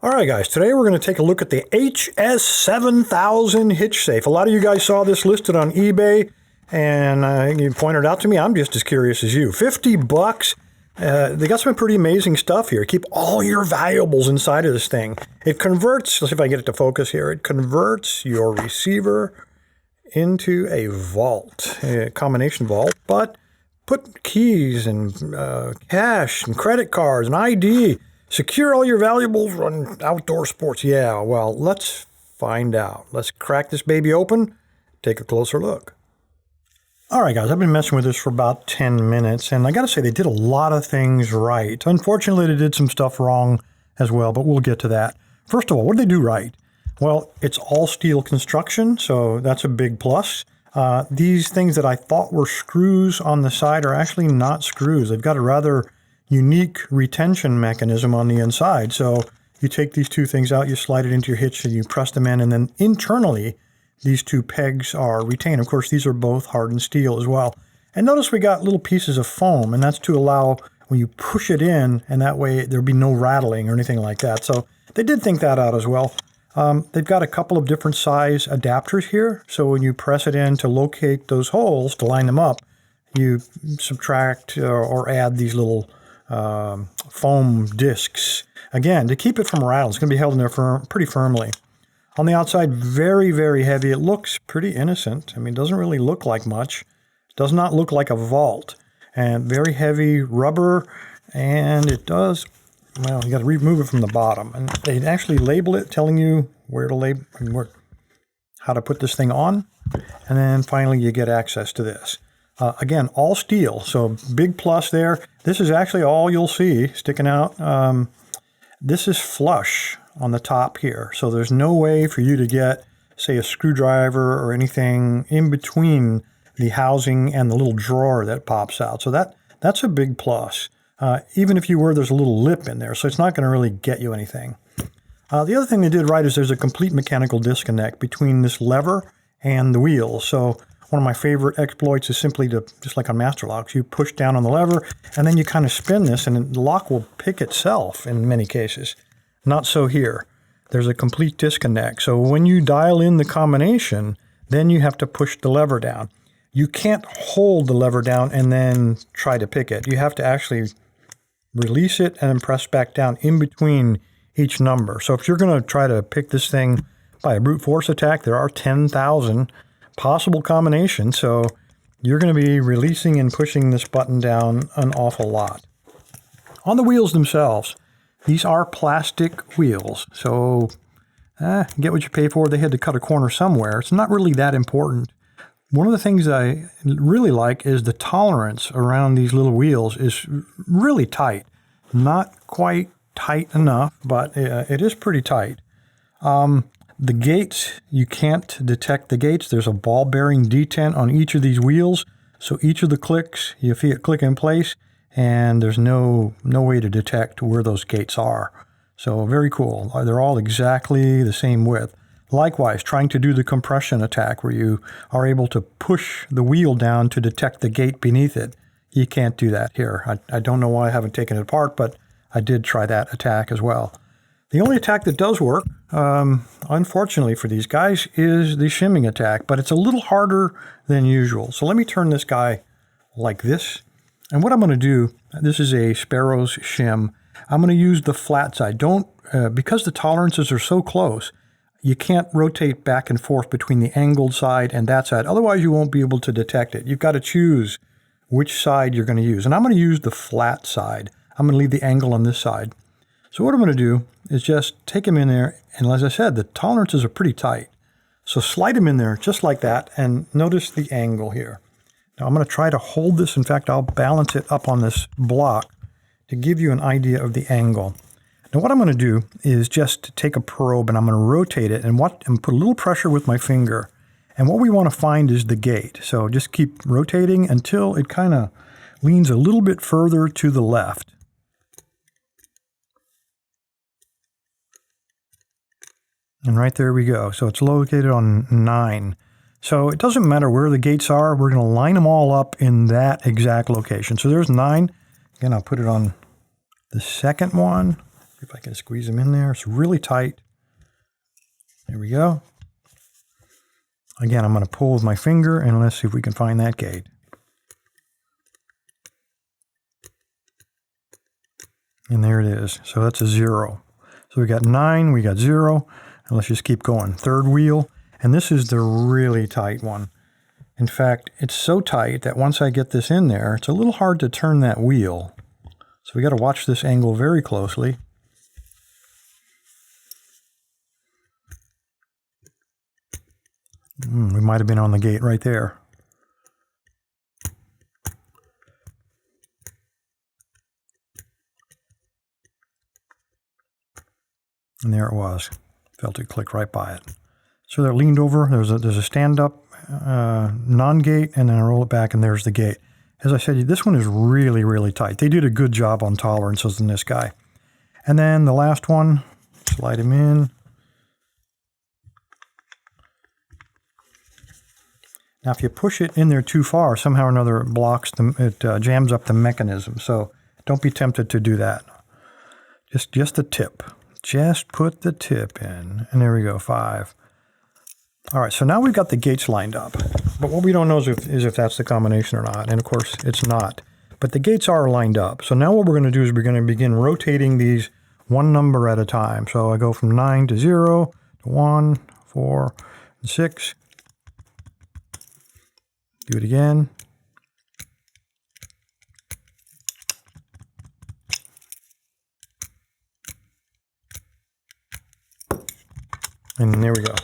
All right, guys, today we're going to take a look at the HS7000 HitchSafe. A lot of you guys saw this listed on eBay, and you pointed out to me. I'm just as curious as you. 50 bucks. They got some pretty amazing stuff here. Keep all your valuables inside of this thing. It converts, let's see if I can get it to focus here. It converts your receiver into a vault, a combination vault, but put keys and cash and credit cards and ID. Secure all your valuables, run outdoor sports. Yeah, well, let's find out. Let's crack this baby open, take a closer look. All right, guys, I've been messing with this for about 10 minutes, and I got to say they did a lot of things right. Unfortunately, they did some stuff wrong as well, but we'll get to that. First of all, what did they do right? Well, it's all steel construction, so that's a big plus. These things that I thought were screws on the side are actually not screws. They've got a rather unique retention mechanism on the inside. So you take these two things out, you slide it into your hitch, and you press them in, and then internally, these two pegs are retained. Of course, these are both hardened steel as well. And notice we got little pieces of foam, and that's to allow when you push it in, and that way there'll be no rattling or anything like that. So they did think that out as well. They've got a couple of different size adapters here. So when you press it in to locate those holes, to line them up, you subtract or add these little foam discs. Again, to keep it from rattling. It's going to be held in there pretty firmly. On the outside, very, very heavy. It looks pretty innocent. I mean, it doesn't really look like much. It does not look like a vault. And very heavy rubber, and it does, well, you got to remove it from the bottom. And they actually label it, telling you where to how to put this thing on. And then finally, you get access to this. Again, all steel, so big plus there. This is actually all you'll see sticking out. This is flush on the top here, so there's no way for you to get, say, a screwdriver or anything in between the housing and the little drawer that pops out. So that's a big plus. Even if you were, there's a little lip in there, so it's not going to really get you anything. The other thing they did right is there's a complete mechanical disconnect between this lever and the wheels. So one of my favorite exploits is simply to, just like on master locks, you push down on the lever and then you kind of spin this and the lock will pick itself in many cases. Not so here. There's a complete disconnect. So when you dial in the combination, then you have to push the lever down. You can't hold the lever down and then try to pick it. You have to actually release it and then press back down in between each number. So if you're going to try to pick this thing by a brute force attack, there are 10,000 possible combination, so you're going to be releasing and pushing this button down an awful lot. On the wheels themselves, these are plastic wheels, so get what you pay for. They had to cut a corner somewhere. It's not really that important. One of the things I really like is the tolerance around these little wheels is really tight. Not quite tight enough, but it is pretty tight. The gates, you can't detect the gates. There's a ball bearing detent on each of these wheels. So each of the clicks, you feel it click in place, and there's no way to detect where those gates are. So very cool. They're all exactly the same width. Likewise, trying to do the compression attack where you are able to push the wheel down to detect the gate beneath it. You can't do that here. I don't know why I haven't taken it apart, but I did try that attack as well. The only attack that does work, unfortunately for these guys, is the shimming attack, but it's a little harder than usual. So let me turn this guy like this. And what I'm going to do, this is a Sparrow's shim. I'm going to use the flat side. Because the tolerances are so close, you can't rotate back and forth between the angled side and that side. Otherwise, you won't be able to detect it. You've got to choose which side you're going to use. And I'm going to use the flat side. I'm going to leave the angle on this side. So what I'm going to do is just take them in there, and as I said, the tolerances are pretty tight. So slide them in there just like that, and notice the angle here. Now I'm going to try to hold this. In fact, I'll balance it up on this block to give you an idea of the angle. Now what I'm going to do is just take a probe, and I'm going to rotate it and put a little pressure with my finger. And what we want to find is the gate. So just keep rotating until it kind of leans a little bit further to the left. And right there we go. So it's located on 9. So it doesn't matter where the gates are. We're going to line them all up in that exact location. So there's 9. Again, I'll put it on the second one. See if I can squeeze them in there. It's really tight. There we go. Again, I'm going to pull with my finger, and let's see if we can find that gate. And there it is. So that's a 0. So we got 9, we got 0, and let's just keep going. Third wheel, and this is the really tight one. In fact, it's so tight that once I get this in there, it's a little hard to turn that wheel. So we got to watch this angle very closely. We might have been on the gate right there. And there it was. Felt it click right by it. So they're leaned over. There's a stand-up non-gate, and then I roll it back, and there's the gate. As I said, this one is really, really tight. They did a good job on tolerances in this guy. And then the last one, slide him in. Now, if you push it in there too far, somehow or another it blocks it jams up the mechanism. So don't be tempted to do that. Just the tip. Just put the tip in. And there we go, 5. All right, so now we've got the gates lined up. But what we don't know is if that's the combination or not. And of course, it's not. But the gates are lined up. So now what we're going to do is we're going to begin rotating these one number at a time. So I go from 9 to 0, to 1, 4, and 6. Do it again. And there we go.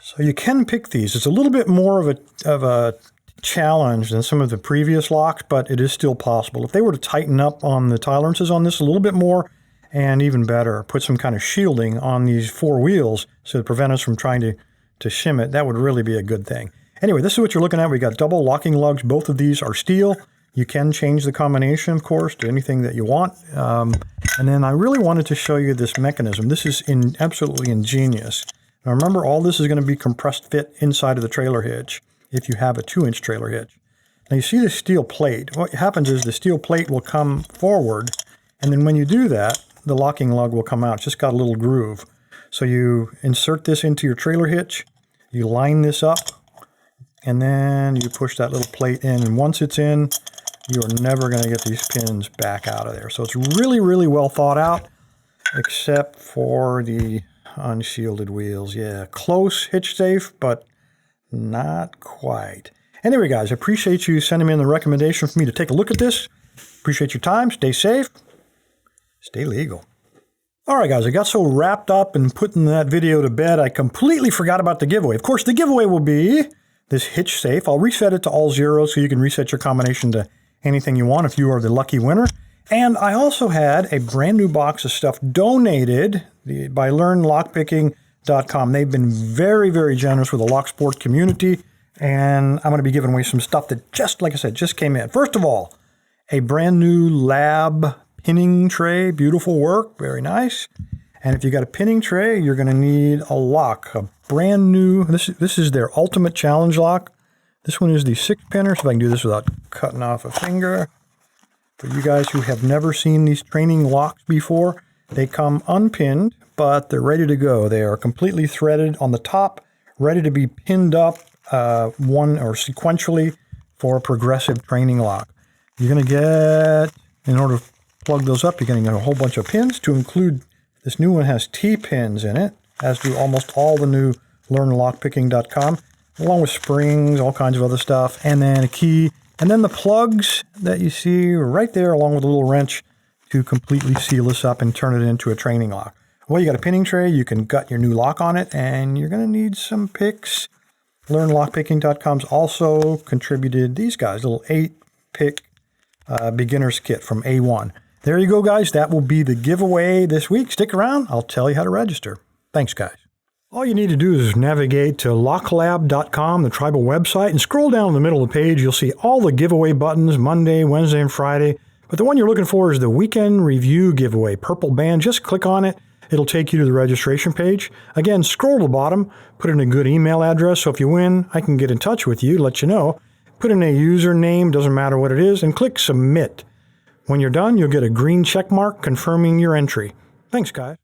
So you can pick these. It's a little bit more of a challenge than some of the previous locks, but it is still possible. If they were to tighten up on the tolerances on this a little bit more, and even better, put some kind of shielding on these 4 wheels so to prevent us from trying to shim it, that would really be a good thing. Anyway, this is what you're looking at. We got double locking lugs. Both of these are steel. You can change the combination, of course, to anything that you want. And then I really wanted to show you this mechanism. This is absolutely ingenious. Now remember, all this is going to be compressed fit inside of the trailer hitch if you have a 2-inch trailer hitch. Now you see the steel plate. What happens is the steel plate will come forward, and then when you do that, the locking lug will come out. It's just got a little groove. So you insert this into your trailer hitch, you line this up, and then you push that little plate in, and once it's in, you're never going to get these pins back out of there. So it's really, really well thought out, except for the unshielded wheels. Yeah, close hitch safe, but not quite. Anyway, guys, I appreciate you sending me in the recommendation for me to take a look at this. Appreciate your time. Stay safe. Stay legal. All right, guys, I got so wrapped up in putting that video to bed, I completely forgot about the giveaway. Of course, the giveaway will be this HitchSafe. I'll reset it to all zeros so you can reset your combination to anything you want if you are the lucky winner. And I also had a brand new box of stuff donated by LearnLockPicking.com. They've been very, very generous with the lock sport community, and I'm going to be giving away some stuff that just, like I said, just came in. First of all, a brand new lab pinning tray. Beautiful work. Very nice. And if you got a pinning tray, you're going to need a lock, a brand new, this is their ultimate challenge lock. This one is the 6-pinner, so if I can do this without cutting off a finger. For you guys who have never seen these training locks before, they come unpinned, but they're ready to go. They are completely threaded on the top, ready to be pinned up one or sequentially for a progressive training lock. You're going to get, in order to plug those up, you're going to get a whole bunch of pins. To include, this new one has T-pins in it, as do almost all the new LearnLockPicking.com, along with springs, all kinds of other stuff, and then a key, and then the plugs that you see right there, along with a little wrench to completely seal this up and turn it into a training lock. Well, you got a pinning tray, you can gut your new lock on it, and you're going to need some picks. LearnLockPicking.com's also contributed these guys, a little 8-pick beginner's kit from A1. There you go, guys. That will be the giveaway this week. Stick around. I'll tell you how to register. Thanks, guys. All you need to do is navigate to locklab.com, the tribal website, and scroll down in the middle of the page. You'll see all the giveaway buttons, Monday, Wednesday, and Friday. But the one you're looking for is the weekend review giveaway, purple band. Just click on it. It'll take you to the registration page. Again, scroll to the bottom, put in a good email address, so if you win, I can get in touch with you, let you know. Put in a username, doesn't matter what it is, and click submit. When you're done, you'll get a green check mark confirming your entry. Thanks, guys.